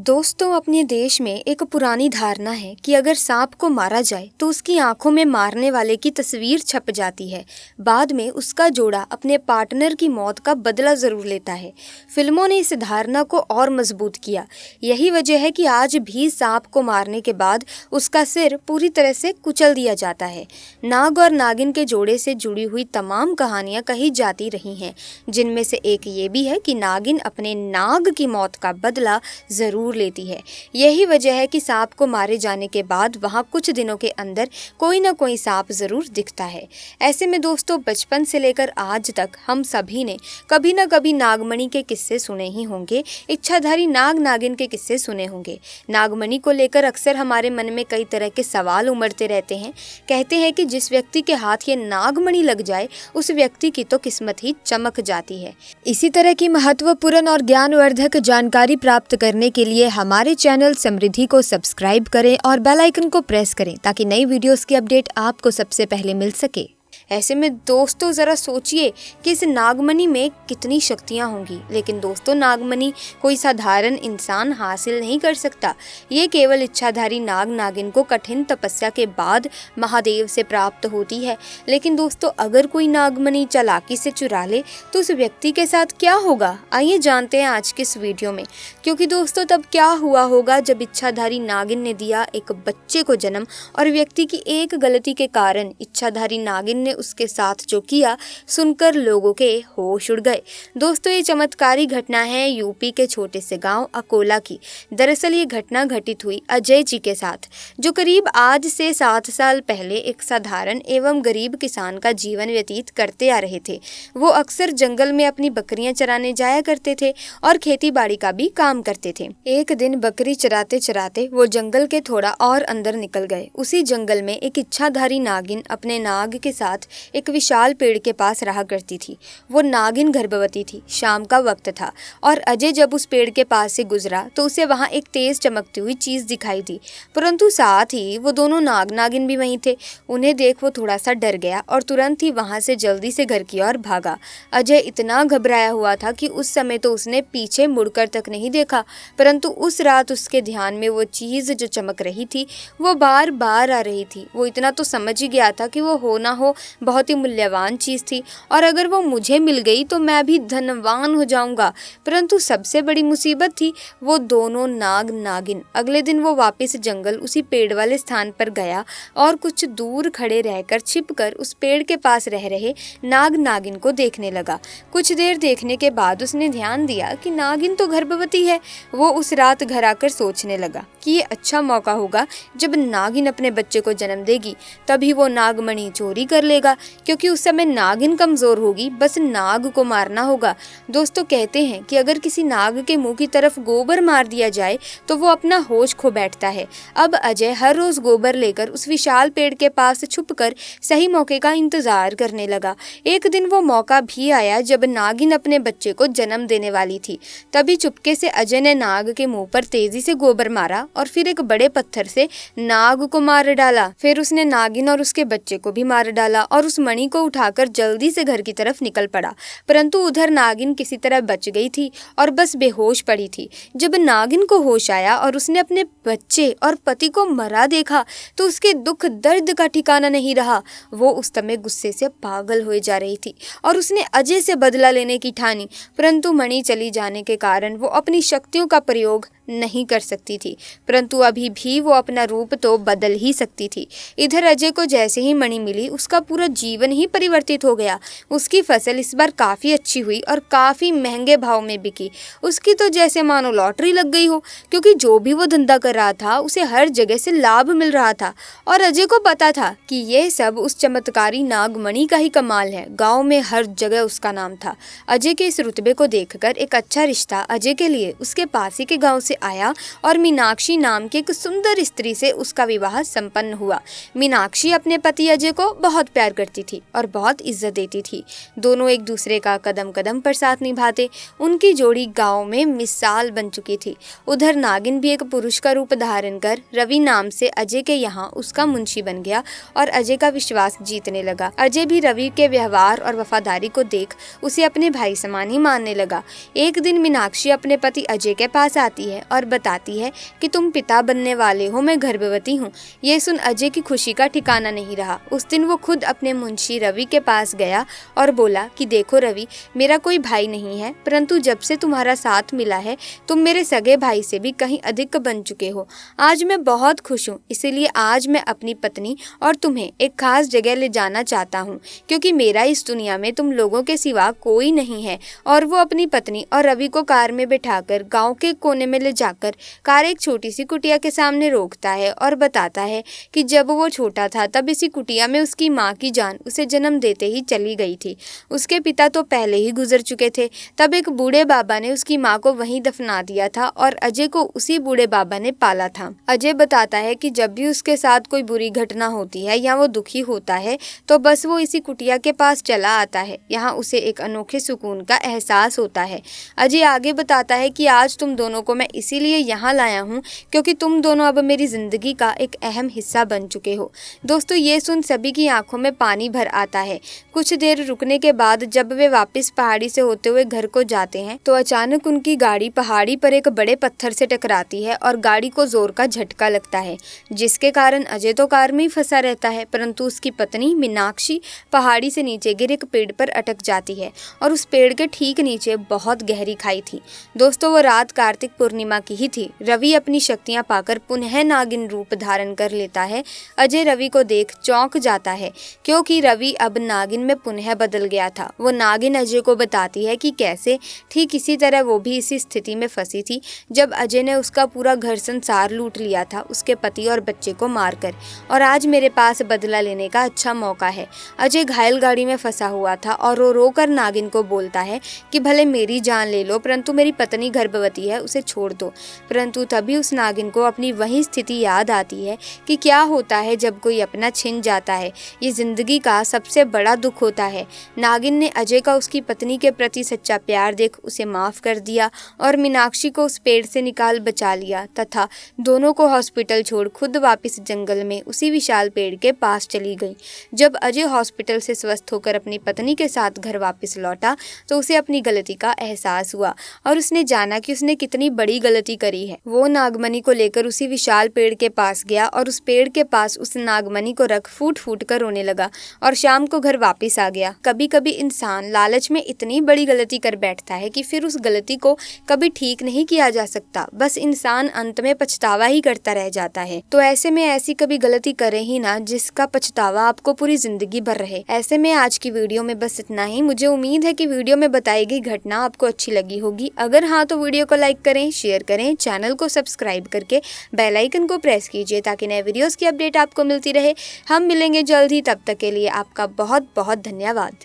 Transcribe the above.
दोस्तों, अपने देश में एक पुरानी धारणा है कि अगर सांप को मारा जाए तो उसकी आंखों में मारने वाले की तस्वीर छप जाती है। बाद में उसका जोड़ा अपने पार्टनर की मौत का बदला जरूर लेता है। फिल्मों ने इस धारणा को और मजबूत किया। यही वजह है कि आज भी सांप को मारने के बाद उसका सिर पूरी तरह से कुचल दिया जाता है। नाग और नागिन के जोड़े से जुड़ी हुई तमाम कहानियां कही जाती रही हैं, जिनमें से एक ये भी है कि नागिन अपने नाग की मौत का बदला जरूर लेती है। यही वजह है कि सांप को मारे जाने के बाद वहां कुछ दिनों के अंदर कोई ना कोई सांप जरूर दिखता है। ऐसे में दोस्तों, बचपन से लेकर आज तक हम सभी ने कभी ना कभी नागमणि के किस्से सुने ही होंगे, इच्छाधारी नाग नागिन के किस्से सुने होंगे। नागमणि को लेकर अक्सर हमारे मन में कई तरह के सवाल उमड़ते रहते हैं। कहते हैं कि जिस व्यक्ति के हाथ ये नागमणि लग जाए उस व्यक्ति की तो किस्मत ही चमक जाती है। इसी तरह की महत्वपूर्ण और ज्ञानवर्धक जानकारी प्राप्त करने के लिए हमारे चैनल समृद्धि को सब्सक्राइब करें और बेल आइकन को प्रेस करें ताकि नई वीडियोस की अपडेट आपको सबसे पहले मिल सके। ऐसे में दोस्तों, जरा सोचिए कि इस नागमणि में कितनी शक्तियां होंगी। लेकिन दोस्तों, नागमणि कोई साधारण इंसान हासिल नहीं कर सकता। ये केवल इच्छाधारी नाग नागिन को कठिन तपस्या के बाद महादेव से प्राप्त होती है। लेकिन दोस्तों, अगर कोई नागमणि चालाकी से चुरा ले तो उस व्यक्ति के साथ क्या होगा, आइए जानते हैं आज के इस वीडियो में। क्योंकि दोस्तों, तब क्या हुआ होगा जब इच्छाधारी नागिन ने दिया एक बच्चे को जन्म और व्यक्ति की एक गलती के कारण इच्छाधारी नागिन ने उसके साथ जो किया, सुनकर लोगों के होश उड़ गए। दोस्तों, ये चमत्कारी घटना है यूपी के छोटे से गांव अकोला की। दरअसल ये घटना घटित हुई अजय जी के साथ, जो करीब आज से 7 साल पहले एक साधारण एवं गरीब किसान का जीवन व्यतीत करते आ रहे थे। वो अक्सर जंगल में अपनी बकरियां चराने जाया करते थे और खेती बाड़ी का भी काम करते थे। एक दिन बकरी चराते चराते वो जंगल के थोड़ा और अंदर निकल गए। उसी जंगल में एक इच्छाधारी नागिन अपने नाग के साथ एक विशाल पेड़ के पास रहा करती थी। वो नागिन गर्भवती थी। शाम का वक्त था और अजय जब उस पेड़ के पास से गुजरा तो उसे वहां एक तेज चमकती हुई चीज दिखाई दी, परंतु साथ ही वो दोनों नाग नागिन भी वहीं थे। उन्हें देख वो थोड़ा सा डर गया और तुरंत ही वहां से जल्दी से घर की ओर भागा। अजय इतना घबराया हुआ था कि उस समय तो उसने पीछे मुड़कर तक नहीं देखा, परंतु उस रात उसके ध्यान में वो चीज जो चमक रही थी वो बार बार आ रही थी। वो इतना तो समझ ही गया था कि वो हो ना हो बहुत ही मूल्यवान चीज थी और अगर वो मुझे मिल गई तो मैं भी धनवान हो जाऊंगा। परंतु सबसे बड़ी मुसीबत थी वो दोनों नाग नागिन। अगले दिन वो वापस जंगल उसी पेड़ वाले स्थान पर गया और कुछ दूर खड़े रहकर छिपकर उस पेड़ के पास रह रहे नाग नागिन को देखने लगा। कुछ देर देखने के बाद उसने ध्यान दिया कि नागिन तो गर्भवती है। वो उस रात घर आकर सोचने लगा कि ये अच्छा मौका होगा, जब नागिन अपने बच्चे को जन्म देगी तभी वो नागमणि चोरी कर लेगा, क्योंकि उस समय नागिन कमजोर होगी, बस नाग को मारना होगा। दोस्तों, कहते हैं कि अगर किसी नाग के मुंह की तरफ गोबर मार दिया जाए तो वो अपना होश खो बैठता है। अब अजय हर रोज गोबर लेकर उस विशाल पेड़ के पास छुपकर सही मौके का इंतजार करने लगा। एक दिन वो मौका भी आया जब नागिन अपने बच्चे को जन्म देने वाली थी। तभी चुपके से अजय ने नाग के मुंह पर तेजी से गोबर मारा और फिर एक बड़े पत्थर से नाग को मार डाला। फिर उसने नागिन और उसके बच्चे को भी मार डाला और उस मणि को उठाकर जल्दी से घर की तरफ निकल पड़ा। परंतु उधर नागिन किसी तरह बच गई थी और बस बेहोश पड़ी थी। जब नागिन को होश आया और उसने अपने बच्चे और पति को मरा देखा तो उसके दुख दर्द का ठिकाना नहीं रहा। वो उस समय गुस्से से पागल हो जा रही थी और उसने अजय से बदला लेने की ठानी, परंतु मणि चली जाने के कारण वो अपनी शक्तियों का प्रयोग नहीं कर सकती थी। परंतु अभी भी वो अपना रूप तो बदल ही सकती थी। इधर अजय को जैसे ही मणि मिली उसका पूरा जीवन ही परिवर्तित हो गया। उसकी फसल इस बार काफी अच्छी हुई और काफी महंगे भाव में बिकी। उसकी तो जैसे मानो लॉटरी लग गई हो, क्योंकि जो भी वो धंधा कर रहा था उसे हर जगह से लाभ मिल रहा था और अजय को पता था कि यह सब उस चमत्कारी नागमणि का ही कमाल है। गाँव में हर जगह उसका नाम था। अजय के इस रुतबे को देखकर एक अच्छा रिश्ता अजय के लिए उसके पास ही के गाँव से आया और मीनाक्षी नाम की एक सुंदर स्त्री से उसका विवाह संपन्न हुआ। मीनाक्षी अपने पति अजय को बहुत प्यार करती थी और बहुत इज्जत देती थी। दोनों एक दूसरे का कदम कदम पर साथ निभाते। उनकी जोड़ी गांव में मिसाल बन चुकी थी। उधर नागिन भी एक पुरुष का रूप धारण कर रवि नाम से अजय के यहाँ उसका मुंशी बन गया और अजय का विश्वास जीतने लगा। अजय भी रवि के व्यवहार और वफादारी को देख उसे अपने भाई समान ही मानने लगा। एक दिन मीनाक्षी अपने पति अजय के पास आती है और बताती है कि तुम पिता बनने वाले हो, मैं गर्भवती हूँ। ये सुन अजय की खुशी का ठिकाना नहीं रहा। उस दिन वो खुद अपने मुंशी रवि के पास गया और बोला कि देखो रवि, मेरा कोई भाई नहीं है, परंतु जब से तुम्हारा साथ मिला है तुम मेरे सगे भाई से भी कहीं अधिक बन चुके हो। आज मैं बहुत खुश हूँ, इसीलिए आज मैं अपनी पत्नी और तुम्हें एक खास जगह ले जाना चाहता हूँ, क्योंकि मेरा इस दुनिया में तुम लोगों के सिवा कोई नहीं है। और वो अपनी पत्नी और रवि को कार में बिठाकर गांव के कोने में ले जाकर कार एक छोटी सी कुटिया के सामने रोकता है और बताता है कि जब वो छोटा था तब इसी कुटिया में उसकी माँ की जान उसे जन्म देते ही चली गई थी। उसके पिता तो पहले ही गुजर चुके थे। तब एक बूढ़े बाबा ने उसकी माँ को वहीं दफना दिया था और अजय को उसी बूढ़े बाबा ने पाला था। अजय बताता है कि जब भी उसके साथ कोई बुरी घटना होती है या वो दुखी होता है तो बस वो इसी कुटिया के पास चला आता है। यहाँ उसे एक अनोखे सुकून का एहसास होता है। अजय आगे बताता है कि आज तुम दोनों को मैं इसीलिए यहाँ लाया हूँ क्योंकि तुम दोनों अब मेरी जिंदगी का एक अहम हिस्सा बन चुके हो। दोस्तों, ये सुन सभी की आंखों में पानी भर आता है। कुछ देर रुकने के बाद जब वे वापस पहाड़ी से होते हुए घर को जाते हैं तो अचानक उनकी गाड़ी पहाड़ी पर एक बड़े पत्थर से टकराती है और गाड़ी को जोर का झटका लगता है, जिसके कारण अजय तो कार में ही फंसा रहता है, परंतु उसकी पत्नी मीनाक्षी पहाड़ी से नीचे गिर एक पेड़ पर अटक जाती है और उस पेड़ के ठीक नीचे बहुत गहरी खाई थी। दोस्तों, वो रात कार्तिक पूर्णिमा की ही थी। रवि अपनी शक्तियां पाकर पुनः नागिन रूप धारण कर लेता है। अजय रवि को देख चौंक जाता है क्योंकि रवि अब नागिन में पुनः बदल गया था। वो नागिन अजय को बताती है कि कैसे ठीक इसी तरह वो भी इसी स्थिति में फंसी थी जब अजय ने उसका पूरा घर संसार लूट लिया था, उसके पति और बच्चे को मारकर, और आज मेरे पास बदला लेने का अच्छा मौका है। अजय घायल गाड़ी में फंसा हुआ था और रो रो कर नागिन को बोलता है कि भले मेरी जान ले लो, परंतु मेरी पत्नी गर्भवती है, उसे छोड़ दो। परंतु तभी उस नागिन को अपनी वही स्थिति याद आती है कि क्या होता है जब कोई अपना छिन जाता है। ये जिंदगी का सबसे बड़ा दुख होता है। नागिन ने अजय का उसकी पत्नी के प्रति सच्चा प्यार देख उसे माफ कर दिया और मीनाक्षी को उस पेड़ से निकाल बचा लिया तथा दोनों को हॉस्पिटल छोड़ खुद वापस जंगल में उसी विशाल पेड़ के पास चली गई। जब अजय हॉस्पिटल से स्वस्थ होकर अपनी पत्नी के साथ घर वापस लौटा तो उसे अपनी गलती का एहसास हुआ और उसने जाना कि उसने कितनी बड़ी गलती करी है। वो नागमणि को लेकर उसी विशाल पेड़ के पास गया और उस पेड़ के पास उस नागमणि को रख फूट फूट कर रोने लगा और शाम को घर वापस आ गया। कभी कभी इंसान लालच में इतनी बड़ी गलती कर बैठता है कि फिर उस गलती को कभी ठीक नहीं किया जा सकता, बस इंसान अंत में पछतावा ही करता रह जाता है। तो ऐसे में ऐसी कभी गलती करे ही ना जिसका पछतावा आपको पूरी जिंदगी भर रहे। ऐसे में आज की वीडियो में बस इतना ही। मुझे उम्मीद है कि वीडियो में बताई गई घटना आपको अच्छी लगी होगी। अगर हाँ तो वीडियो को लाइक करें, शेयर करें, चैनल को सब्सक्राइब करके बेल आइकन को प्रेस कीजिए ताकि नए वीडियोस की अपडेट आपको मिलती रहे। हम मिलेंगे जल्द ही, तब तक के लिए आपका बहुत बहुत धन्यवाद।